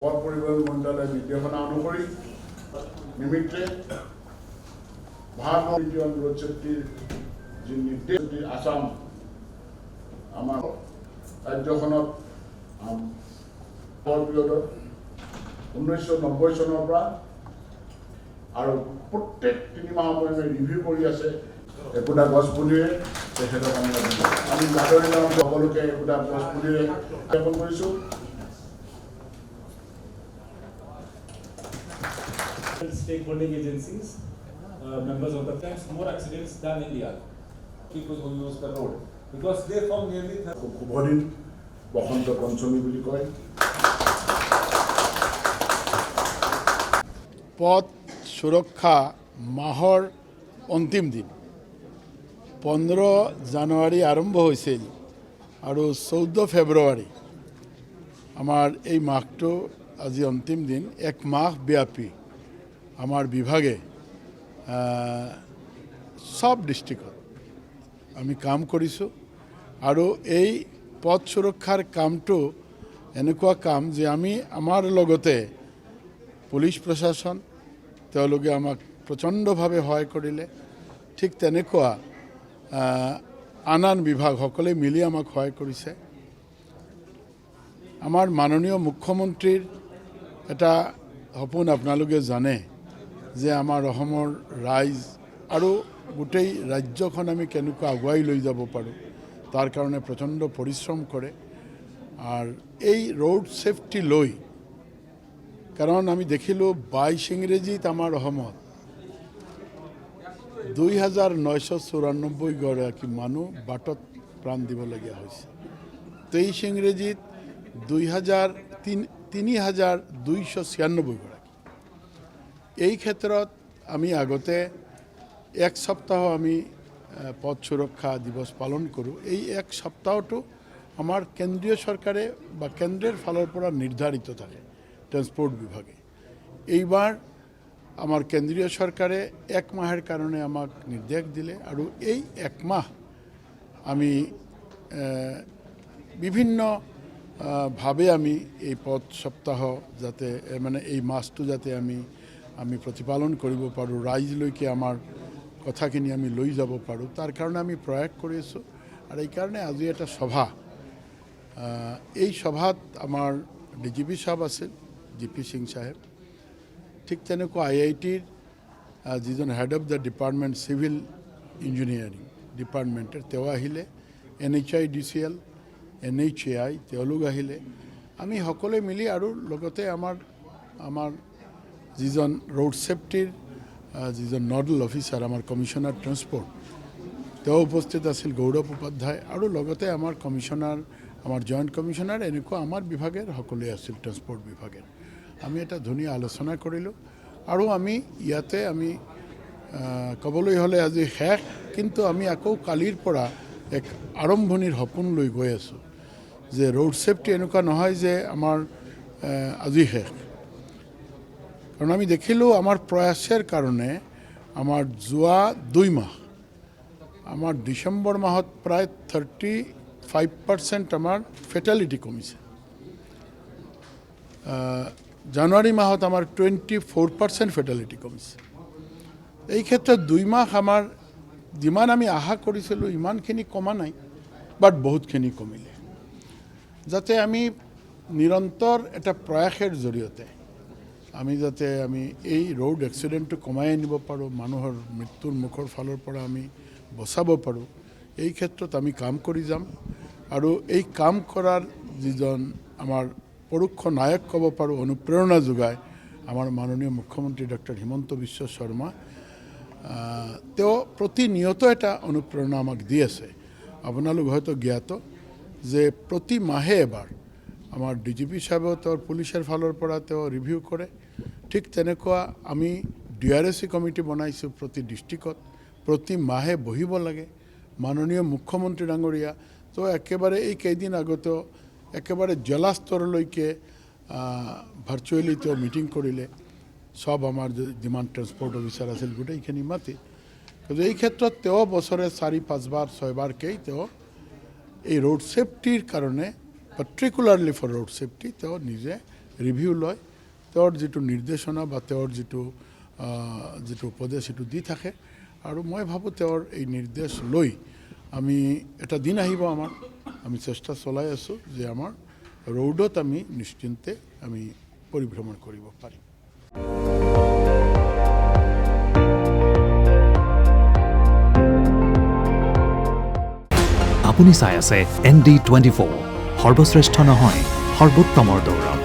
পথ পৰিবহণ মন্ত্ৰালয়ৰ নিৰ্দেশনা অনুসৰি নিমিত্তে ভাৰতীয় ৰোড ছেফটিৰ যি নিৰ্দেশ আসাম আমাৰ ৰাজ্যখনত পিৰিয়ডত 1990 চনৰ পৰা আৰু প্ৰত্যেক 3 মাহৰ মূৰে ৰিভিউ কৰি আছে। একোটা গছ পুলিৰে তেখেতক আমি বাতৰি নামত সকলোকে একোটা গছ পুলিৰে জ্ঞাপন কৰিছোঁ। Stakeholding agencies, members of the times more accidents than India. People who use the road because they from nearly. শুভদিন বসন্ত পঞ্চমী বুলি কয়। পথ সুৰক্ষা মাহৰ অন্তিম দিন 15 জানুৱাৰী আৰম্ভ হৈছিল আৰু 14 ফেব্ৰুৱাৰী আমাৰ এই মাহটো আজি অন্তিম দিন। এক মাহ ব্যাপী আমাৰ বিভাগে সব ডিষ্ট্ৰিক্টত আমি কাম কৰিছোঁ আৰু এই পথ সুৰক্ষাৰ কামটো এনেকুৱা কাম যে আমি আমাৰ লগতে পুলিচ প্ৰশাসন তেওঁলোকে আমাক প্ৰচণ্ডভাৱে সহায় কৰিলে। ঠিক তেনেকুৱা আন বিভাগ সকলে মিলি আমাক সহায় কৰিছে। আমাৰ মাননীয় মুখ্যমন্ত্ৰীৰ এটা সপোন আপোনালোকে জানে যে আমাৰ অসমৰ ৰাইজ আৰু গোটেই ৰাজ্যখন আমি কেনেকুৱা আগুৱাই লৈ যাব পাৰোঁ, তাৰ কাৰণে প্ৰচণ্ড পৰিশ্ৰম কৰে। আৰু এই ৰোড ছেফটি লৈ কাৰণ আমি দেখিলোঁ 22 ইংৰেজীত আমাৰ অসমত 2994 গৰাকী মানুহ বাটত প্ৰাণ দিবলগীয়া হৈছে। 23 ইংৰেজীত 3296 গৰাকী। এই ক্ষেত্ৰত আমি আগতে এক সপ্তাহ আমি পথ সুৰক্ষা দিৱস পালন কৰোঁ। এই এক সপ্তাহটো আমাৰ কেন্দ্ৰীয় চৰকাৰে বা কেন্দ্ৰৰ ফালৰ পৰা নিৰ্ধাৰিত থাকে ট্ৰান্সপোৰ্ট বিভাগে। এইবাৰ আমাৰ কেন্দ্ৰীয় চৰকাৰে এক মাহৰ কাৰণে আমাক নিৰ্দেশ দিলে আৰু এই এক মাহ আমি বিভিন্ন ভাৱে আমি এই পথ সপ্তাহ যাতে মানে এই মাসটো যাতে আমি প্ৰতিপালন কৰিব পাৰোঁ, ৰাইজলৈকে আমাৰ কথাখিনি আমি লৈ যাব পাৰোঁ, তাৰ কাৰণে আমি প্ৰয়াস কৰি আছোঁ। আৰু এই কাৰণে আজি এটা সভা, এই সভাত আমাৰ ডিজিপি সাহেব আছিল, জিপি সিং সাহেব, ঠিক তেনেকুৱা IITৰ যিজন head of the department civil engineering ডিপাৰ্টমেণ্টৰ তেওঁ আহিলে, NHIDCL NHAI তেওঁলোক আহিলে। আমি সকলোৱে মিলি আৰু লগতে আমাৰ যিজন ৰোড ছেফটিৰ যিজন নডেল অফিচাৰ আমাৰ কমিশনাৰ ট্ৰান্সপোৰ্ট তেওঁ উপস্থিত আছিল, গৌৰৱ উপাধ্যায়, আৰু লগতে আমাৰ কমিশনাৰ, আমাৰ জইণ্ট কমিশনাৰ, এনেকুৱা আমাৰ বিভাগেৰ সকলোৱে আছিল ট্ৰান্সপোৰ্ট বিভাগেৰ। আমি এটা ধুনীয়া আলোচনা কৰিলোঁ আৰু আমি ইয়াতে আমি ক'বলৈ হ'লে আজি শেষ, কিন্তু আমি আকৌ কালিৰ পৰা এক আৰম্ভণিৰ সপোন লৈ গৈ আছোঁ যে ৰোড ছেফটি এনেকুৱা নহয় যে আমাৰ আজি শেষ। কাৰণ আমি দেখিলোঁ আমাৰ প্ৰয়াসৰ কাৰণে আমাৰ যোৱা 2 মাহ আমাৰ ডিচেম্বৰ মাহত প্ৰায় 35% আমাৰ ফেটালিটি কমিছে। জানুৱাৰী মাহত আমাৰ 24% ফেটালিটি কমিছে। এই ক্ষেত্ৰত 2 মাহ আমাৰ যিমান আমি আশা কৰিছিলোঁ ইমানখিনি কমা নাই, বাট বহুতখিনি কমিলে। যাতে আমি নিৰন্তৰ এটা প্ৰয়াসৰ জৰিয়তে আমি যাতে এই ৰোড এক্সিডেণ্টটো কমাই আনিব পাৰোঁ, মানুহৰ মৃত্যুৰ মুখৰ ফালৰ পৰা আমি বচাব পাৰোঁ, এই ক্ষেত্ৰত আমি কাম কৰি যাম। আৰু এই কাম কৰাৰ যিজন আমাৰ পৰোক্ষ নায়ক ক'ব পাৰোঁ, অনুপ্ৰেৰণা যোগায় আমাৰ মাননীয় মুখ্যমন্ত্ৰী ডক্টৰ হিমন্ত বিশ্ব শৰ্মা। তেওঁ প্ৰতিনিয়ত এটা অনুপ্ৰেৰণা আমাক দি আছে। আপোনালোক হয়তো জ্ঞাত যে প্ৰতি মাহে এবাৰ আমাৰ ডিজিপি সাহেবেও তেওঁৰ পুলিচৰ ফালৰ পৰা তেওঁ ৰিভিউ কৰে। ঠিক তেনেকুৱা আমি DRSC কমিটি বনাইছোঁ প্ৰতি ডিষ্ট্ৰিক্টত, প্ৰতি মাহে বহিব লাগে। মাননীয় মুখ্যমন্ত্ৰী ডাঙৰীয়া তো একেবাৰে এই কেইদিন আগতেও একেবাৰে জিলা স্তৰলৈকে ভাৰ্চুৱেলি তেওঁ মিটিং কৰিলে, সব আমাৰ যিমান ট্ৰান্সপোৰ্ট অফিচাৰ আছিল গোটেইখিনি মাতি। কিন্তু এই ক্ষেত্ৰত তেওঁ বছৰে 4-5 বাৰ 6 বাৰকৈ তেওঁ এই ৰোড ছেফটিৰ কাৰণে, পাৰ্টিকুলাৰলি ফৰ ৰোড ছেফটি তেওঁ নিজে ৰিভিউ লয় তেওঁৰ যিটো নিৰ্দেশনা বা তেওঁৰ যিটো উপদেশ সেইটো দি থাকে আৰু মই ভাবোঁ তেওঁৰ এই নিৰ্দেশ লৈ আমি এটা দিন আহিব আমাৰ আমি চেষ্টা চলাই আছোঁ যে আমাৰ ৰোডত আমি নিশ্চিন্তে আমি পৰিভ্ৰমণ কৰিব পাৰিম। আপুনি চাই আছে ND24 সৰ্বশ্ৰেষ্ঠ নহয় সৰ্বোত্তমৰ দৌৰ।